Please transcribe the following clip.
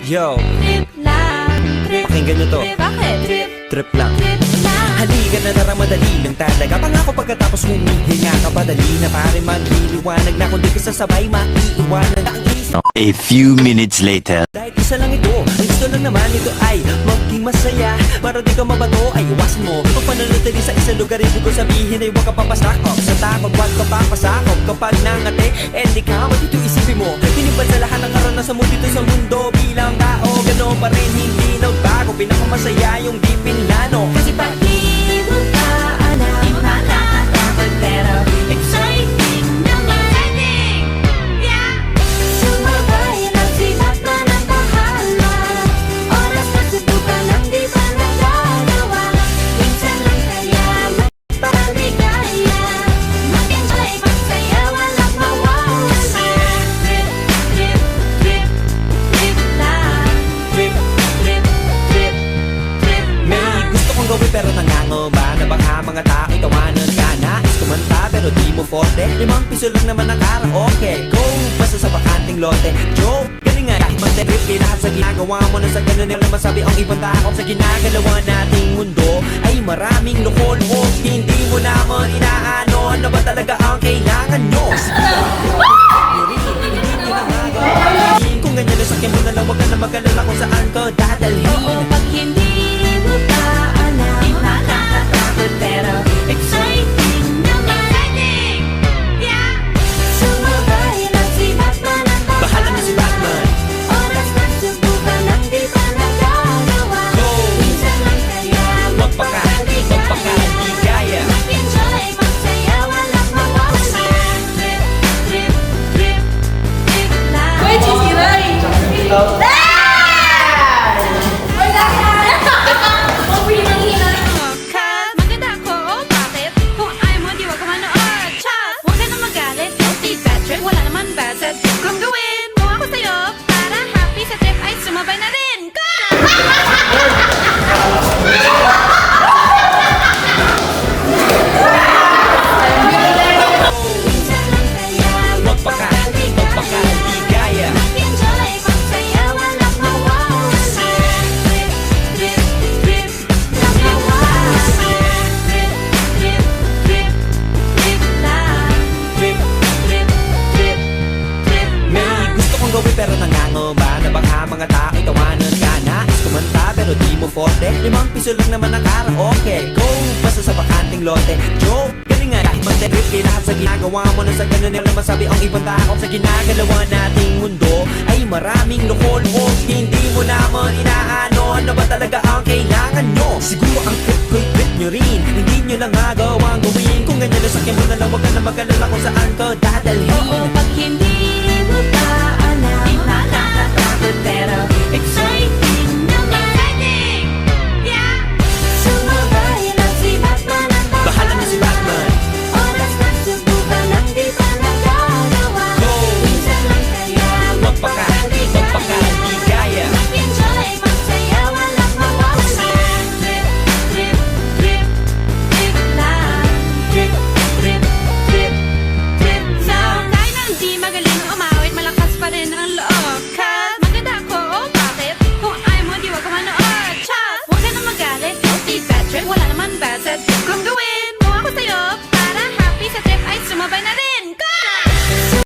Yo, Trip lang, trip, pakinggan nyo to. bakit? Trip lang. Trip lang. Halika na tara, madali lang talaga. Pangako pagkatapos humihinga ka, padali na pare magliliwanag na. Kung di ka sasabay, maiiwanan na ang isip. A few minutes later. Dahil isa lang ito, ang gusto lang naman ito ay maging masaya. Para di ka mabato ay iwasan mo pag pananatili sa isang lugar. Ibig ko sabihin ay huwag ka papasakop sa takot, huwag ka papasakop. Kapag nangate, di ka matito isipin mo. Tinipad sa lahat ng karanasan mo dito sa mundo. Bilang tao, gano'n pa rin hindi nagbago. Pinakamasaya yung di pinlano. Kasi pag di mo pa alam, di mo matatakot, pero exciting naman. Yeah! Sumabay lang si Batman ang bahala. Oras na subukan ang di pa nagagawa. Minsan lang kaya magpapaligaya. Mag-enjoy, magsaya, walang mawawala. Trip, trip, trip, trip lang. Trip, Trip, trip, trip may lang. gusto kong gawin pero nangangamba na baka mga tao'y tawanan ka. Nais kumanta pero di mo forte. 5 piso lang naman ang karaoke. Go, basta sa bakanting lote. Joke, galing nga kahit mag-trip. Lahat sa ginagawa mo na sa ganun nila masabi ang ibang tao. Sa ginagalawa nating mundo ay maraming loko-loko. Hindi mo naman inaano. Ano ba talaga ang kailangan nyo? Kung ganyan na sakyan mo na lang, wag ka na mag-alala kung saan ka dadalhin. Oo, pag hindi mo pa alam, di mo nakakatakot, pero exciting naman. Yeah! Sumabay lang si Batman ang Bahala na si Batman. Oras na subukan ang di pa nagagawa. Go! Minsan lang kaya Magpakaligaya. Mag-enjoy, magsaya, walang mawawala. Trip, trip, trip, trip lang. Uy, chisiray! Maganda ako, oh bakit? Kung ayaw mo, di wag ka manood. Chas! Huwag ka na magalit, guilty bad trip. Wala naman bad set kung gawin. Kung ako sa'yo, para happy sa trip ay sumabay na rin. Minsan lang kaya Magpakaligaya. mag-enjoy, magsaya, walang mawawala. Trip, trip, trip, lang mawawala. Trip, trip, trip, trip lang. Trip, Trip, trip, trip may lang. gusto kong gawin pero nangangamba na baka mga tao'y tawanan ka. Nais kumanta pero di mo forte. 5 piso lang naman ang karaoke. Go, basta sa bakanting lote. Joke, galing nga kahit mag-trip. Lahat sa ginagawa mo na sa ganun nila masabi ang ibang tao. Sa ginagalawa nating mundo ay maraming loko-loko. Hindi mo naman inaano. Ano ba talaga ang kailangan nyo? Siguro ang trip ko'y trip nyo rin. Hindi nyo lang agawang gawin. Kung ganyan na sakyan mo na lang, wag ka na mag-alala kung saan ka dadalhin. Oo, pag hindi mo pa alam, di mo nakakatakot, pero exciting naman. Yeah! Sumabay lang si Batman ang Bahala na si Batman. Oras na subukan ang di pa nagagawa. Go! Minsan lang kaya Magpakaligaya. Mag-enjoy, magsaya, walang mawawala. Trip, trip, trip, trip lang. Trip, Trip, trip, trip lang. Tayo nang di magaling umawit, malakas pa rin ang loob. Cause maganda ako, oh bakit? Kung ayaw mo, di wag ka manood. Chas! Huwag ka na magalit, guilty bad trip. Wala naman bad set kung gawin. Kung ako sa'yo, para happy sa trip ay sumabay na rin.